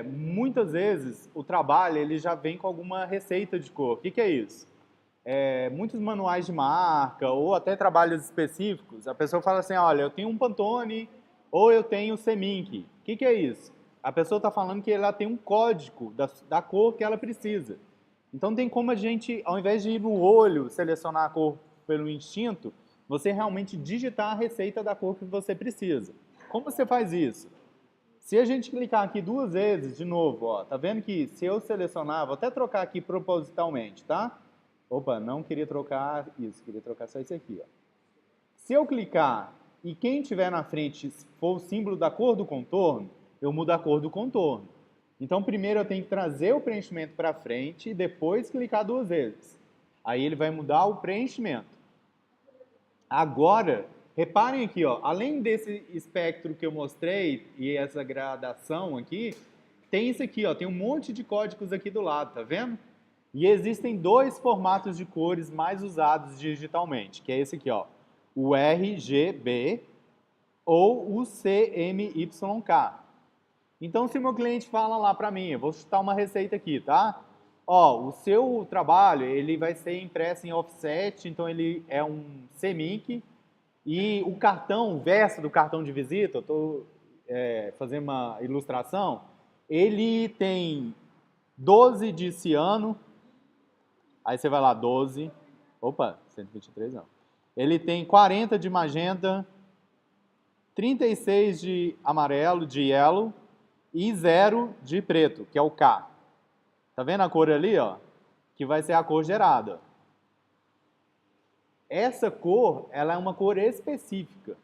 muitas vezes o trabalho ele já vem com alguma receita de cor. O que que é isso? Muitos manuais de marca ou até trabalhos específicos, a pessoa fala assim, olha, eu tenho um Pantone ou eu tenho Semink. O que que é isso? A pessoa está falando que ela tem um código da cor que ela precisa. Então tem como a gente, ao invés de ir no olho, selecionar a cor pelo instinto, você realmente digitar a receita da cor que você precisa. Como você faz isso? Se a gente clicar aqui duas vezes, de novo, ó, tá vendo que se eu selecionar, vou até trocar aqui propositalmente, tá? Opa, não queria trocar isso, queria trocar só isso aqui, ó. Se eu clicar e quem tiver na frente for o símbolo da cor do contorno, eu mudo a cor do contorno. Então, primeiro eu tenho que trazer o preenchimento para frente e depois clicar duas vezes. Aí ele vai mudar o preenchimento. Agora, reparem aqui, ó, além desse espectro que eu mostrei e essa gradação aqui, tem isso aqui, ó, tem um monte de códigos aqui do lado, tá vendo? E existem dois formatos de cores mais usados digitalmente, que é esse aqui, ó, o RGB ou o CMYK. Então, se o meu cliente fala lá para mim, eu vou chutar uma receita aqui, tá? Ó, o seu trabalho, ele vai ser impresso em offset, então ele é um CMYK, e o cartão, o verso do cartão de visita, eu estou fazendo uma ilustração, ele tem 12 de ciano, aí você vai lá, 12, opa, 123 não. Ele tem 40 de magenta, 36 de amarelo, de yellow, e 0 de preto, que é o K. Tá vendo a cor ali, ó? Que vai ser a cor gerada. Essa cor, ela é uma cor específica.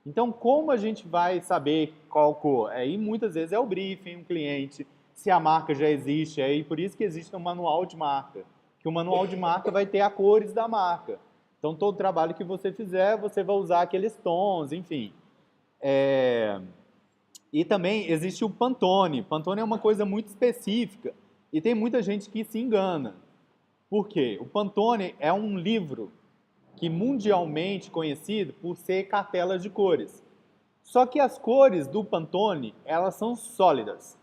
Então, como a gente vai saber qual cor? Aí, muitas vezes, é o briefing, um cliente, se a marca já existe, aí por isso que existe um manual de marca. Que o manual de marca vai ter as cores da marca. Então, todo trabalho que você fizer, você vai usar aqueles tons, enfim. E também existe o Pantone. Pantone é uma coisa muito específica e tem muita gente que se engana. Por quê? O Pantone é um livro que mundialmente conhecido por ser cartelas de cores. Só que as cores do Pantone, elas são sólidas.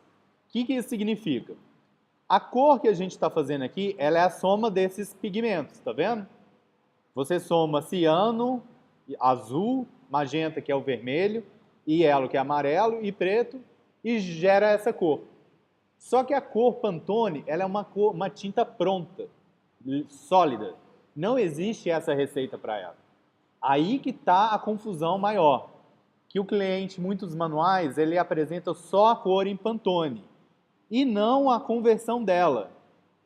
O que isso significa? A cor que a gente está fazendo aqui, ela é a soma desses pigmentos, tá vendo? Você soma ciano, azul, magenta, que é o vermelho, e yellow, que é amarelo, e preto, e gera essa cor. Só que a cor Pantone, ela é uma tinta pronta, sólida. Não existe essa receita para ela. Aí que está a confusão maior. Que o cliente, muitos manuais, ele apresenta só a cor em Pantone e não a conversão dela.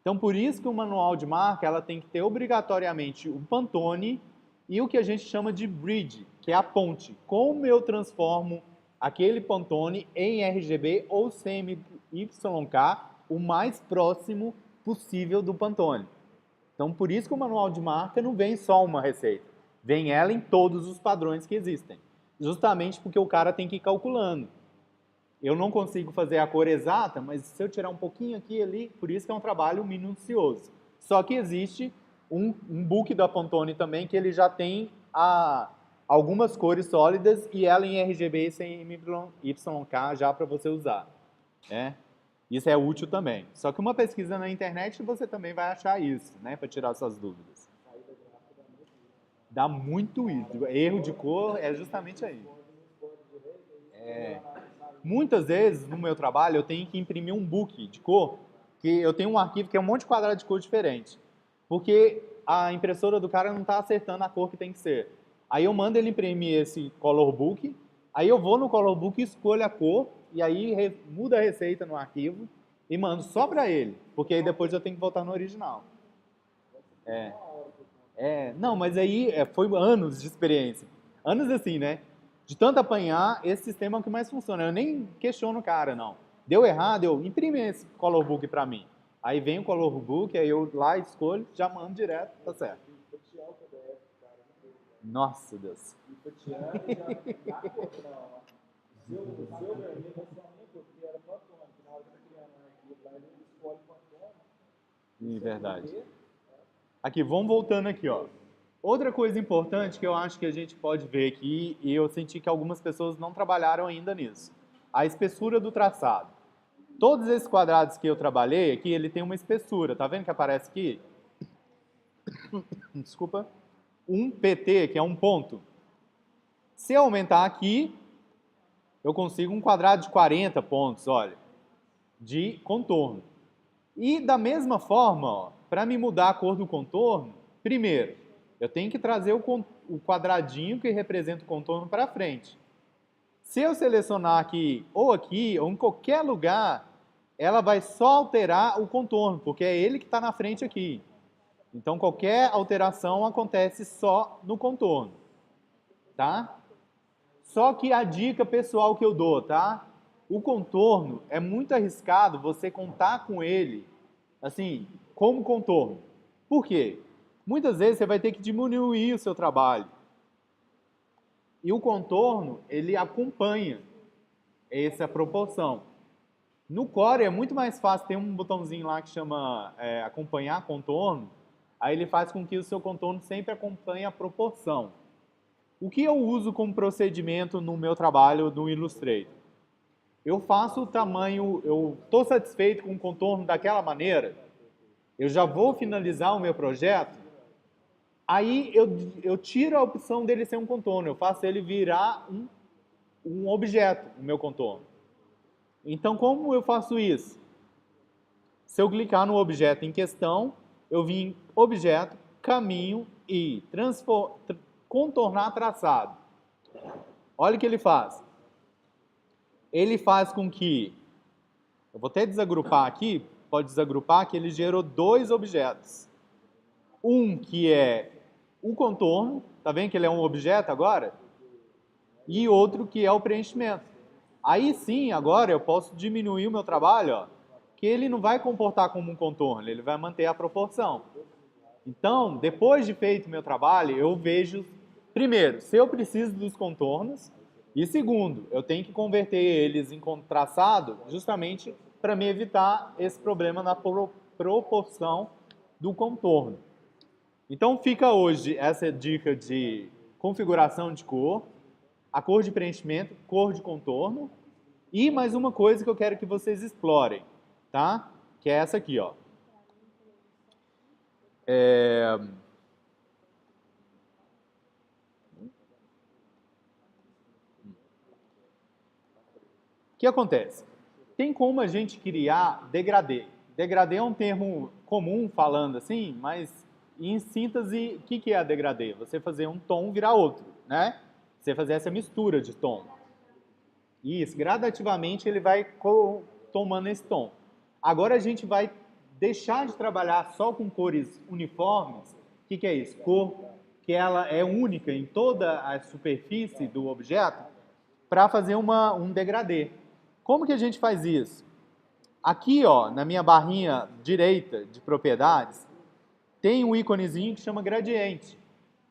Então, por isso que o manual de marca ela tem que ter obrigatoriamente o Pantone e o que a gente chama de bridge, que é a ponte. Como eu transformo aquele Pantone em RGB ou CMYK o mais próximo possível do Pantone. Então, por isso que o manual de marca não vem só uma receita. Vem ela em todos os padrões que existem. Justamente porque o cara tem que ir calculando. Eu não consigo fazer a cor exata, mas se eu tirar um pouquinho aqui e ali, por isso que é um trabalho minucioso. Só que existe um book da Pantone também, que ele já tem algumas cores sólidas e ela em RGB sem YK já para você usar. Né? Isso é útil também. Só que uma pesquisa na internet você também vai achar isso, né, para tirar suas dúvidas. Dá muito isso. Erro de cor é justamente aí. Muitas vezes, no meu trabalho, eu tenho que imprimir um book de cor, que eu tenho um arquivo que é um monte de quadrado de cor diferente. Porque a impressora do cara não está acertando a cor que tem que ser. Aí eu mando ele imprimir esse color book, aí eu vou no color book, escolho a cor, e aí muda a receita no arquivo e mando só para ele, porque aí depois eu tenho que voltar no original. Não, mas aí foi anos de experiência. Anos assim, né? De tanto apanhar, esse sistema é o que mais funciona. Eu nem questiono o cara, não. Deu errado, eu imprime esse color book para mim. Aí vem o color book, aí eu lá escolho, já mando direto, tá certo. Nossa, Deus. Verdade. Aqui, vamos voltando aqui, ó. Outra coisa importante que eu acho que a gente pode ver aqui, e eu senti que algumas pessoas não trabalharam ainda nisso, a espessura do traçado. todos esses quadrados que eu trabalhei aqui, ele tem uma espessura. Tá vendo que aparece aqui? Desculpa. Um PT, que é um ponto. Se eu aumentar aqui, eu consigo um quadrado de 40 pontos, olha, de contorno. E da mesma forma, para me mudar a cor do contorno, primeiro, eu tenho que trazer o quadradinho que representa o contorno para frente. Se eu selecionar aqui, ou em qualquer lugar, ela vai só alterar o contorno, porque é ele que está na frente aqui. Então, qualquer alteração acontece só no contorno, tá? Só que a dica pessoal que eu dou, tá? O contorno é muito arriscado você contar com ele, assim, como contorno. Por quê? Muitas vezes você vai ter que diminuir o seu trabalho. E o contorno, ele acompanha essa proporção. No Core é muito mais fácil, tem um botãozinho lá que chama acompanhar contorno, aí ele faz com que o seu contorno sempre acompanhe a proporção. O que eu uso como procedimento no meu trabalho no Illustrator? Eu faço o tamanho, eu estou satisfeito com o contorno daquela maneira, eu já vou finalizar o meu projeto, aí eu tiro a opção dele ser um contorno, eu faço ele virar um objeto, o meu contorno. Então, como eu faço isso? Se eu clicar no objeto em questão, eu vim em objeto, caminho e contornar traçado. Olha o que ele faz. Ele faz com que, eu vou até desagrupar aqui, pode desagrupar que ele gerou dois objetos. Um que é o contorno, tá vendo que ele é um objeto agora? E outro que é o preenchimento. Aí sim, agora eu posso diminuir o meu trabalho, ó, que ele não vai comportar como um contorno, ele vai manter a proporção. Então, depois de feito o meu trabalho, eu vejo, primeiro, se eu preciso dos contornos, e segundo, eu tenho que converter eles em traçado justamente para me evitar esse problema na proporção do contorno. Então fica hoje essa dica de configuração de cor, a cor de preenchimento, cor de contorno, e mais uma coisa que eu quero que vocês explorem, tá? Que é essa aqui, ó. O que acontece? Tem como a gente criar degradê. Degradê é um termo comum falando assim, mas em síntese, o que é degradê? Você fazer um tom virar outro, né? Você fazer essa mistura de tom. Isso, gradativamente ele vai tomando esse tom. Agora a gente vai deixar de trabalhar só com cores uniformes. O que é isso? Cor que ela é única em toda a superfície do objeto para fazer um degradê. Como que a gente faz isso? Aqui, ó, na minha barrinha direita de propriedades, tem um íconezinho que chama gradiente,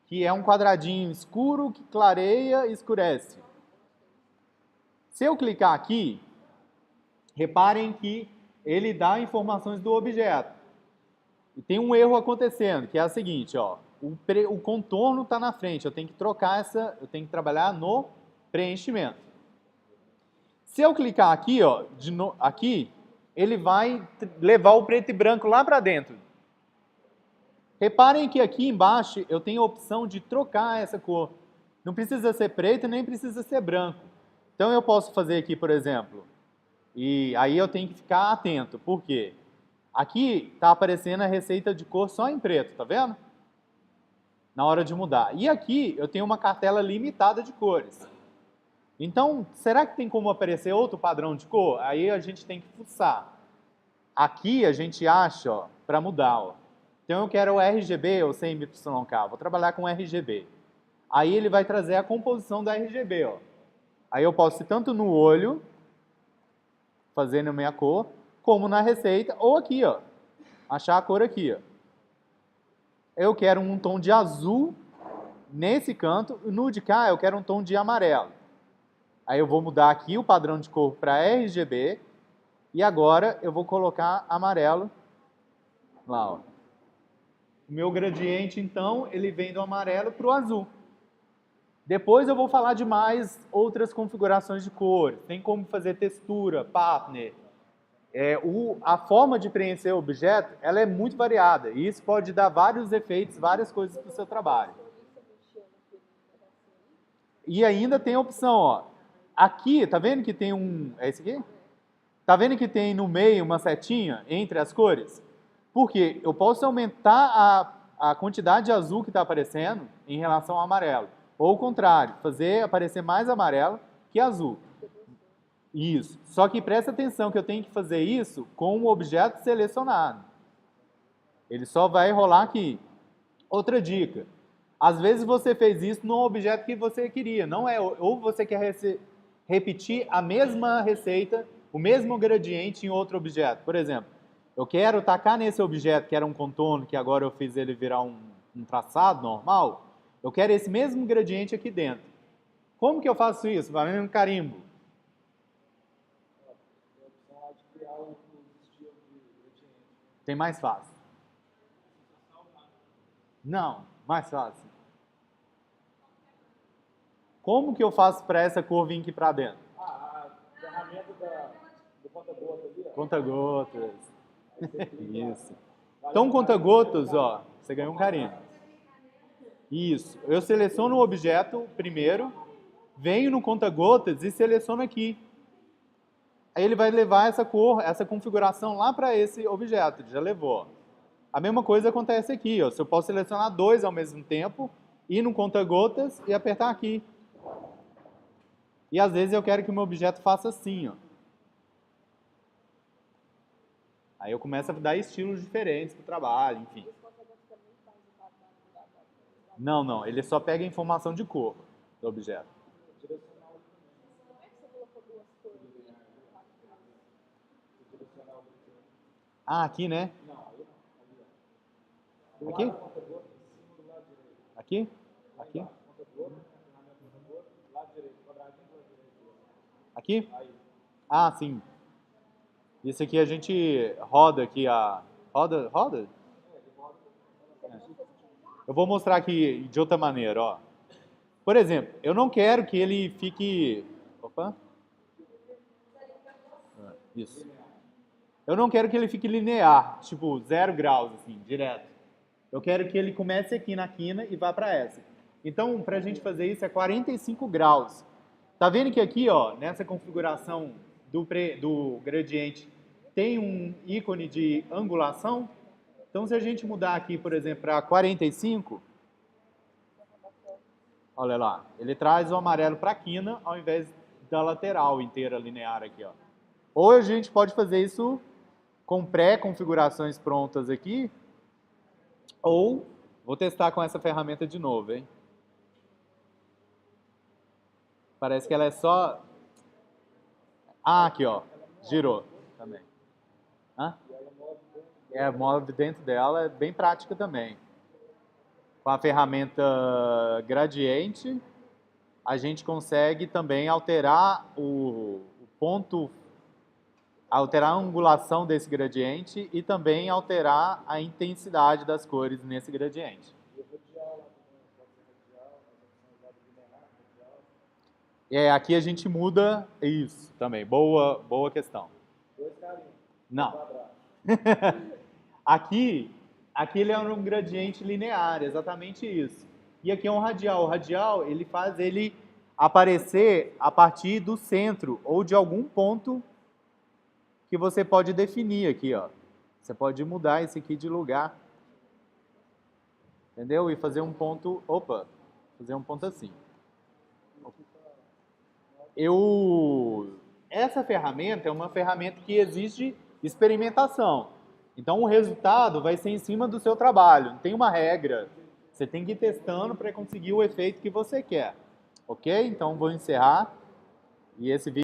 que é um quadradinho escuro que clareia e escurece. Se eu clicar aqui, reparem que ele dá informações do objeto. E tem um erro acontecendo, que é o seguinte, ó, o contorno está na frente, eu tenho que trocar eu tenho que trabalhar no preenchimento. Se eu clicar aqui, ó, aqui, ele vai levar o preto e branco lá para dentro. Reparem que aqui embaixo eu tenho a opção de trocar essa cor. Não precisa ser preto nem precisa ser branco. Então eu posso fazer aqui, por exemplo, e aí eu tenho que ficar atento. Por quê? Aqui está aparecendo a receita de cor só em preto, tá vendo? Na hora de mudar. E aqui eu tenho uma cartela limitada de cores. Então, será que tem como aparecer outro padrão de cor? Aí a gente tem que fuçar. Aqui a gente acha, ó, para mudar, ó. Então eu quero o RGB ou CMYK, vou trabalhar com RGB. Aí ele vai trazer a composição da RGB, ó. Aí eu posso ir tanto no olho, fazendo a minha cor, como na receita, ou aqui, ó. Achar a cor aqui, ó. Eu quero um tom de azul nesse canto, e no de cá eu quero um tom de amarelo. Aí eu vou mudar aqui o padrão de cor para RGB, e agora eu vou colocar amarelo lá, ó. O meu gradiente, então, ele vem do amarelo para o azul. Depois eu vou falar de mais outras configurações de cor. Tem como fazer textura, partner, A forma de preencher o objeto, ela é muito variada. E isso pode dar vários efeitos, várias coisas para o seu trabalho. E ainda tem a opção, ó. Aqui, tá vendo que tem um... É esse aqui? Tá vendo que tem no meio uma setinha entre as cores? Por quê? Eu posso aumentar a quantidade de azul que está aparecendo em relação ao amarelo. Ou o contrário, fazer aparecer mais amarelo que azul. Isso. Só que presta atenção que eu tenho que fazer isso com o objeto selecionado. Ele só vai rolar aqui. Outra dica. Às vezes você fez isso no objeto que você queria. Não é, ou você quer repetir a mesma receita, o mesmo gradiente em outro objeto. Por exemplo, eu quero tacar nesse objeto que era um contorno, que agora eu fiz ele virar um traçado normal. Eu quero esse mesmo gradiente aqui dentro. Como que eu faço isso? Valendo um carimbo. Tem mais fácil. Não, mais fácil. Como que eu faço para essa cor vir aqui para dentro? A ferramenta do conta-gotas ali, ó. Conta-gotas. Isso. Então, conta-gotas, ó, você ganhou um carimbo. Isso. Eu seleciono o objeto primeiro, venho no conta-gotas e seleciono aqui. Aí ele vai levar essa cor, essa configuração lá para esse objeto, ele já levou. A mesma coisa acontece aqui, ó. Se eu posso selecionar dois ao mesmo tempo, ir no conta-gotas e apertar aqui. E às vezes eu quero que o meu objeto faça assim, ó. Aí eu começo a dar estilos diferentes para o trabalho, enfim. Não, não, ele só pega a informação de cor do objeto. Ah, aqui, né? Aqui? Aqui? Aqui? Aqui? Ah, sim. Isso aqui a gente roda aqui a... Roda? Roda? Eu vou mostrar aqui de outra maneira, ó. Por exemplo, eu não quero que ele fique... Opa. Isso. Eu não quero que ele fique linear, tipo 0 graus, assim, direto. Eu quero que ele comece aqui na quina e vá para essa. Então, para a gente fazer isso é 45 graus. Tá vendo que aqui, ó, nessa configuração do gradiente, tem um ícone de angulação? Então, se a gente mudar aqui, por exemplo, para 45, olha lá, ele traz o amarelo para a quina ao invés da lateral inteira linear aqui, ó. Ou a gente pode fazer isso com pré-configurações prontas aqui, ou vou testar com essa ferramenta de novo, hein? Parece que ela é só... Ah, aqui, ó, girou também. Hã? Move dentro dela, é bem prática também. Com a ferramenta gradiente, a gente consegue também alterar o ponto, alterar a angulação desse gradiente e também alterar a intensidade das cores nesse gradiente. Aqui a gente muda isso também. Boa questão. Não. Aqui ele é um gradiente linear, exatamente isso. E aqui é um radial. O radial, ele faz ele aparecer a partir do centro ou de algum ponto que você pode definir aqui, ó. Você pode mudar esse aqui de lugar. Entendeu? E fazer um ponto, fazer um ponto assim. Essa ferramenta é uma ferramenta que exige experimentação. Então o resultado vai ser em cima do seu trabalho, não tem uma regra. Você tem que ir testando para conseguir o efeito que você quer. Ok? Então vou encerrar. E esse vídeo